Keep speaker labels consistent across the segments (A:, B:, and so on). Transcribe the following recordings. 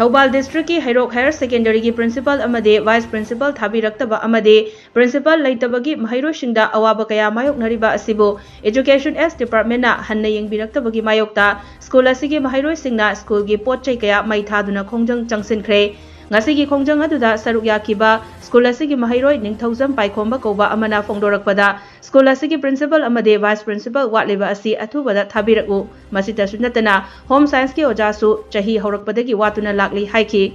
A: Thobal District ki Hairok Higher Secondary ki Principal amade Vice Principal thabiraktaba amade Principal laitabagi Maheiroi singda awaba kaya mayok nariba asibu Education S Department na hanna yengbiraktabagi mayokta School asigi Maheiroi singna school gi potchai kaya mai Thaduna Khangjang Changsinkhre ngasigi Khangjang aduda saruk yakiba School asigi Maheiroi ningthaujam paikhomba koba amana fongdorakpada School asigi Principal amade Vice Principal watleba asi athubada thabiraku masita sunatana Home Science ki ojasu chahi horakpadagi watuna lakli haiki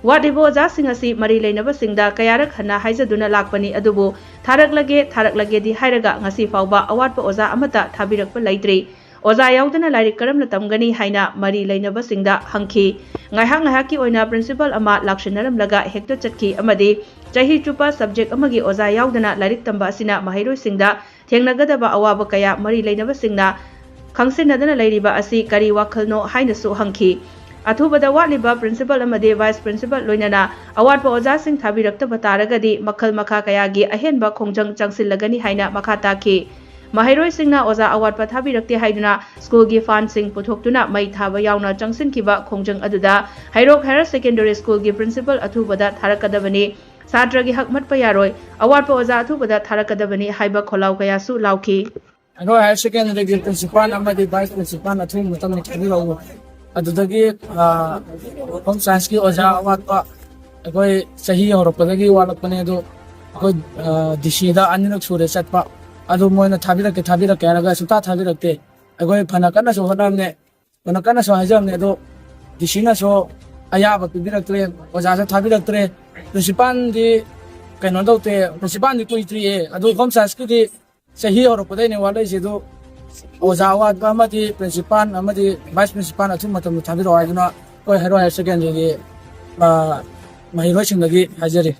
A: Wadibo oja singasi mari leinaba singda kayarak hana haizaduna lakpani adubu tharaklage di hairaga ngasi fauba awatpa oja amata thabirakpa laitri oja yaudana lairik karamna tamgani haina mari leinaba singda hangki ngaihak ki oina principal ama lakshinaram laga hekta chatki amadi chahi chupa subject amagi oja yaudana lairik tamba asina Maheiroi singda thengnagadaba awaba kaya mari leinaba singna khangsinadana lairiba asi kari wakhalno hainasu hangki Athubada watliba principal amade vice principal loinana awatpa oja sing thabiraktaba taragadi makhal makha kayagi ahenba Khangjang changsilagani haina makha taki Maheiroi singna oja awatpa thabirakte haiduna school gi fan sing puthoktuna mai thaba yauna changsinkiba Khangjang aduda Hairok Higher Secondary School gi principal athubada tharakadabani Satra gi hakmat payaroi awatpa oja athubada tharakadabani haiba kholau kaya su lauki
B: Hairok Higher Secondary gi principal amade vice principal athum matamni thabilawu adudagi Home Science ki oja awatpa akoi sahi horopadagi walakpane do akoi DC da anirak sure chatpa adu moina thabirake raga suta thabirakte akoi phanakana so honamne phanakana so hajamne do DC na so ayaba pibiraktre oja sa thabiraktre principal di kaino dote principal di kuitri adu Home Science ki di sahi horopadai ne walai se do oja awatpa amadi principal amadi vice principal athum matam thabiro aiduna koi Hairok Higher Secondary gi Maheiroi singdagi hajari